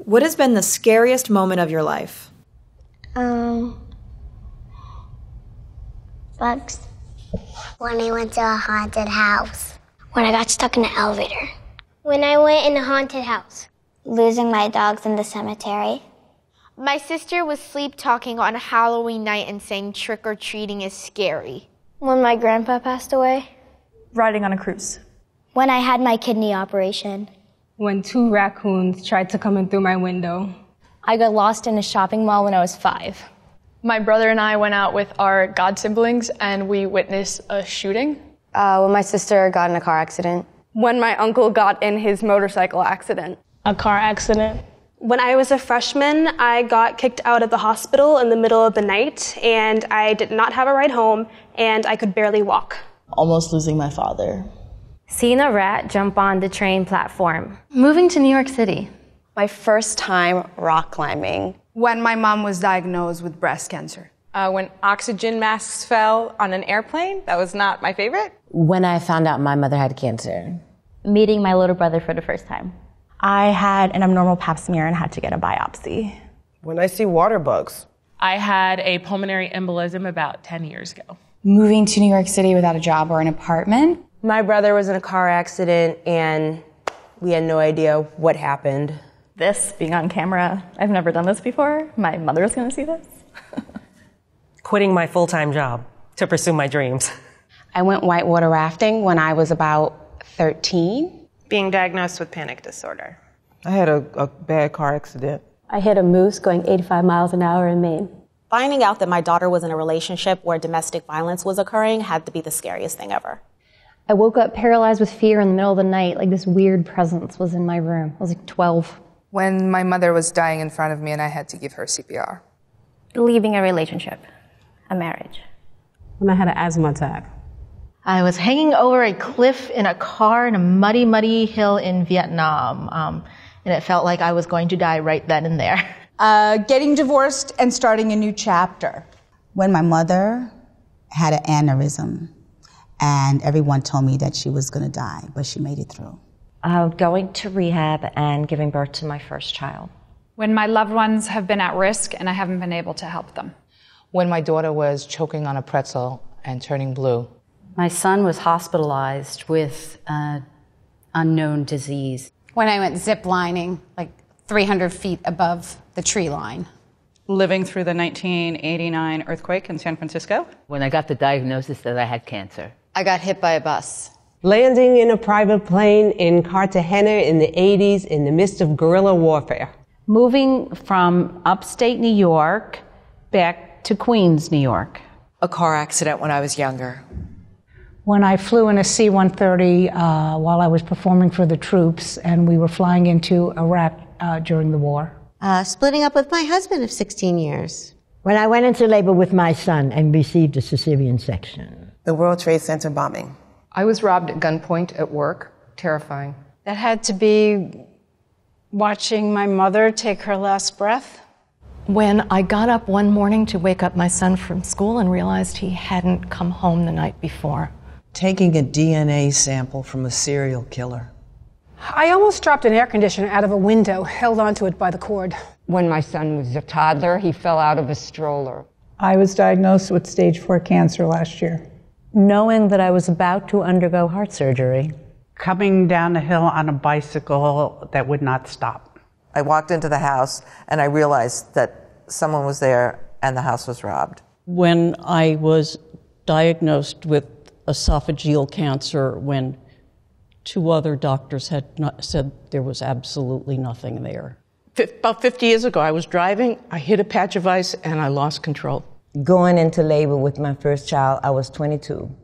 What has been the scariest moment of your life? Bugs. When I went to a haunted house. When I got stuck in an elevator. When I went in a haunted house. Losing my dogs in the cemetery. My sister was sleep-talking on a Halloween night and saying trick-or-treating is scary. When my grandpa passed away. Riding on a cruise. When I had my kidney operation. When 2 raccoons tried to come in through my window. I got lost in a shopping mall when I was 5. My brother and I went out with our god siblings and we witnessed a shooting. When my sister got in a car accident. When my uncle got in his motorcycle accident. A car accident. When I was a freshman, I got kicked out of the hospital in the middle of the night, and I did not have a ride home, and I could barely walk. Almost losing my father. Seeing a rat jump on the train platform. Moving to New York City. My first time rock climbing. When my mom was diagnosed with breast cancer. When oxygen masks fell on an airplane. That was not my favorite. When I found out my mother had cancer. Meeting my little brother for the first time. I had an abnormal pap smear and had to get a biopsy. When I see water bugs. I had a pulmonary embolism about 10 years ago. Moving to New York City without a job or an apartment. My brother was in a car accident and we had no idea what happened. This, being on camera, I've never done this before. My mother's gonna see this. Quitting my full-time job to pursue my dreams. I went whitewater rafting when I was about 13. Being diagnosed with panic disorder. I had a bad car accident. I hit a moose going 85 miles an hour in Maine. Finding out that my daughter was in a relationship where domestic violence was occurring had to be the scariest thing ever. I woke up paralyzed with fear in the middle of the night, like this weird presence was in my room. I was like 12. When my mother was dying in front of me and I had to give her CPR. Leaving a relationship, a marriage. When I had an asthma attack. I was hanging over a cliff in a car in a muddy, muddy hill in Vietnam. And it felt like I was going to die right then and there. Getting divorced and starting a new chapter. When my mother had an aneurysm and everyone told me that she was going to die, but she made it through. Going to rehab and giving birth to my first child. When my loved ones have been at risk and I haven't been able to help them. When my daughter was choking on a pretzel and turning blue. My son was hospitalized with an unknown disease. When I went zip lining, like 300 feet above the tree line. Living through the 1989 earthquake in San Francisco. When I got the diagnosis that I had cancer. I got hit by a bus. Landing in a private plane in Cartagena in the 80s in the midst of guerrilla warfare. Moving from upstate New York back to Queens, New York. A car accident when I was younger. When I flew in a C-130 while I was performing for the troops, and we were flying into Iraq during the war. Splitting up with my husband of 16 years. When I went into labor with my son and received a cesarean section. The World Trade Center bombing. I was robbed at gunpoint at work. Terrifying. That had to be watching my mother take her last breath. When I got up one morning to wake up my son from school and realized he hadn't come home the night before. Taking a DNA sample from a serial killer. I almost dropped an air conditioner out of a window, held onto it by the cord. When my son was a toddler, he fell out of a stroller. I was diagnosed with stage 4 cancer last year. Knowing that I was about to undergo heart surgery. Coming down a hill on a bicycle that would not stop. I walked into the house and I realized that someone was there and the house was robbed. When I was diagnosed with esophageal cancer, when 2 other doctors had said there was absolutely nothing there. About 50 years ago, I was driving, I hit a patch of ice, and I lost control. Going into labor with my first child, I was 22.